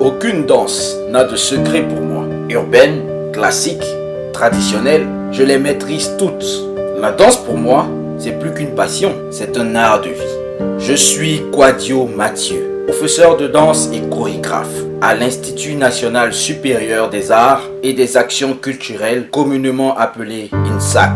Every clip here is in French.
Aucune danse n'a de secret pour moi. Urbaine, classique, traditionnelle, je les maîtrise toutes. La danse pour moi, c'est plus qu'une passion, c'est un art de vie. Je suis Kwadio Mathieu, professeur de danse et chorégraphe à l'Institut national supérieur des arts et des actions culturelles, communément appelé INSAC.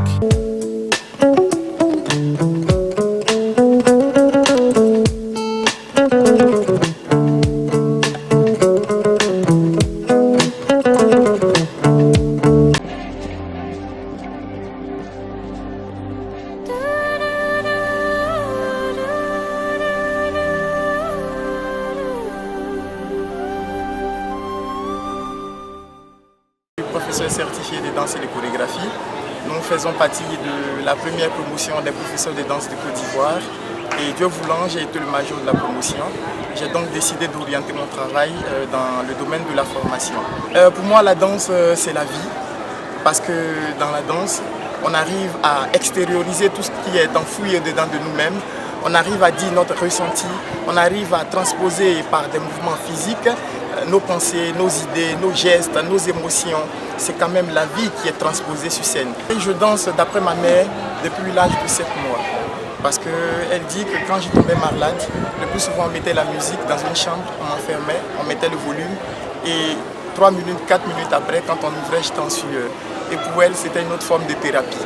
Professeur certifié de danse et de chorégraphie. Nous faisons partie de la première promotion des professeurs de danse de Côte d'Ivoire. Et Dieu voulant, j'ai été le major de la promotion. J'ai donc décidé d'orienter mon travail dans le domaine de la formation. Pour moi, la danse, c'est la vie. Parce que dans la danse, on arrive à extérioriser tout ce qui est enfoui dedans de nous-mêmes. On arrive à dire notre ressenti, on arrive à transposer par des mouvements physiques nos pensées, nos idées, nos gestes, nos émotions. C'est quand même la vie qui est transposée sur scène. Et je danse d'après ma mère depuis l'âge de 7 mois. Parce qu'elle dit que quand je tombais malade, le plus souvent on mettait la musique dans une chambre, on m'enfermait, on mettait le volume. Et 3 minutes, 4 minutes après, quand on ouvrait, j'étais en sueur. Et pour elle, c'était une autre forme de thérapie.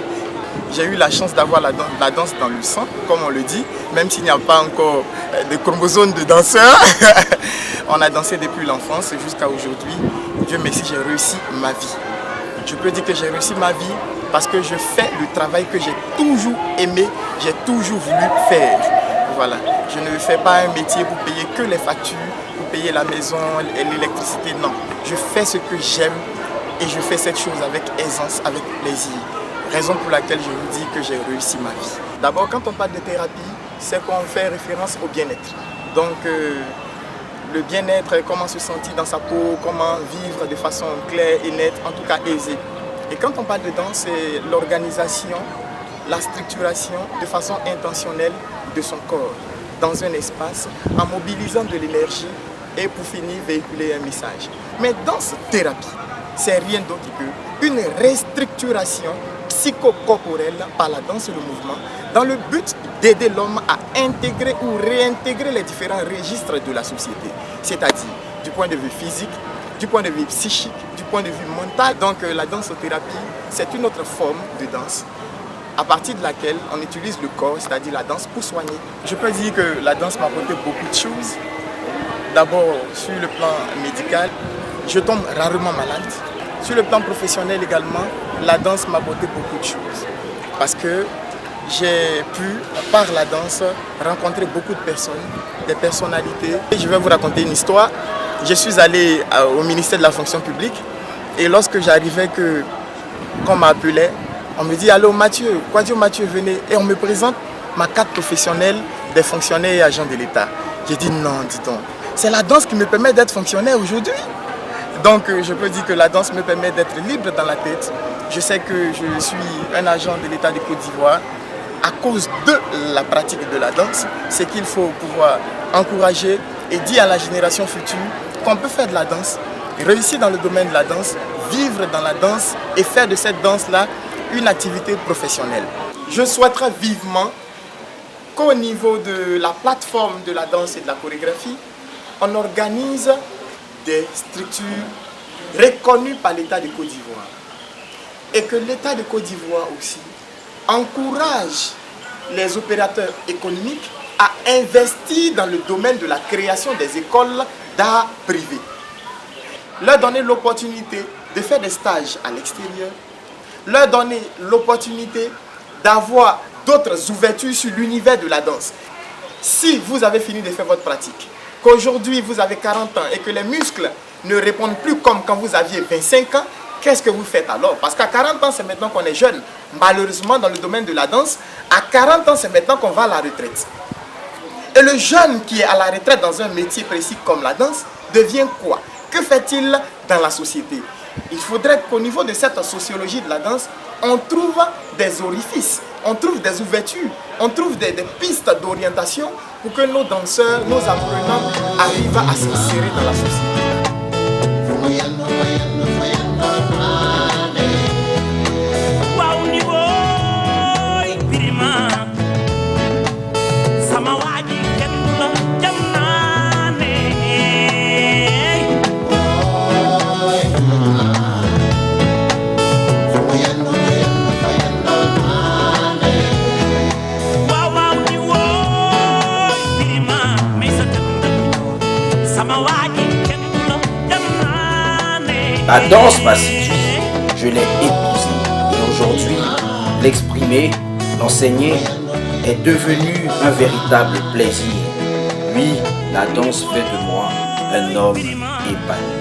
J'ai eu la chance d'avoir la danse dans le sang, comme on le dit, même s'il n'y a pas encore de chromosomes de danseurs. On a dansé depuis l'enfance jusqu'à aujourd'hui. Dieu merci, j'ai réussi ma vie. Je peux dire que j'ai réussi ma vie parce que je fais le travail que j'ai toujours aimé, j'ai toujours voulu faire. Voilà. Je ne fais pas un métier pour payer que les factures, pour payer la maison et l'électricité. Non, je fais ce que j'aime et je fais cette chose avec aisance, avec plaisir. Raison pour laquelle je vous dis que j'ai réussi ma vie. D'abord, quand on parle de thérapie, c'est qu'on fait référence au bien-être. Donc, le bien-être, comment se sentir dans sa peau, comment vivre de façon claire et nette, en tout cas aisée. Et quand on parle de danse, c'est l'organisation, la structuration de façon intentionnelle de son corps dans un espace, en mobilisant de l'énergie et pour finir véhiculer un message. Mais danse-thérapie, c'est rien d'autre qu'une restructuration psychocorporelle par la danse et le mouvement dans le but d'aider l'homme à intégrer ou réintégrer les différents registres de la société, c'est-à-dire du point de vue physique, du point de vue psychique, du point de vue mental. Donc la danse-thérapie, c'est une autre forme de danse à partir de laquelle on utilise le corps, c'est-à-dire la danse pour soigner. Je peux dire que la danse m'a apporté beaucoup de choses. D'abord sur le plan médical, je tombe rarement malade. Sur le plan professionnel également, la danse m'a apporté beaucoup de choses. Parce que j'ai pu, par la danse, rencontrer beaucoup de personnes, des personnalités. Et je vais vous raconter une histoire. Je suis allé au ministère de la fonction publique et lorsque j'arrivais, qu'on m'appelait, on me dit « Allô Mathieu, Kwadio Mathieu, venez » et on me présente ma carte professionnelle des fonctionnaires et agents de l'État. J'ai dit « Non, dis donc, c'est la danse qui me permet d'être fonctionnaire aujourd'hui ». Donc je peux dire que la danse me permet d'être libre dans la tête. Je sais que je suis un agent de l'État de Côte d'Ivoire à cause de la pratique de la danse. C'est qu'il faut pouvoir encourager et dire à la génération future qu'on peut faire de la danse, réussir dans le domaine de la danse, vivre dans la danse et faire de cette danse-là une activité professionnelle. Je souhaiterais vivement qu'au niveau de la plateforme de la danse et de la chorégraphie, on organise des structures reconnues par l'État de Côte d'Ivoire et que l'État de Côte d'Ivoire aussi encourage les opérateurs économiques à investir dans le domaine de la création des écoles d'art privées. Leur donner l'opportunité de faire des stages à l'extérieur, leur donner l'opportunité d'avoir d'autres ouvertures sur l'univers de la danse. Si vous avez fini de faire votre pratique, qu'aujourd'hui vous avez 40 ans et que les muscles ne répondent plus comme quand vous aviez 25 ans, qu'est-ce que vous faites alors? Parce qu'à 40 ans, c'est maintenant qu'on est jeune. Malheureusement, dans le domaine de la danse, à 40 ans, c'est maintenant qu'on va à la retraite. Et le jeune qui est à la retraite dans un métier précis comme la danse, devient quoi? Que fait-il dans la société? Il faudrait qu'au niveau de cette sociologie de la danse, on trouve des orifices, on trouve des ouvertures, on trouve des pistes d'orientation pour que nos danseurs, nos apprenants arrivent à s'insérer dans la société. La danse m'a séduit, je l'ai épousée. Et aujourd'hui, l'exprimer, l'enseigner est devenu un véritable plaisir. Oui, la danse fait de moi un homme épanoui.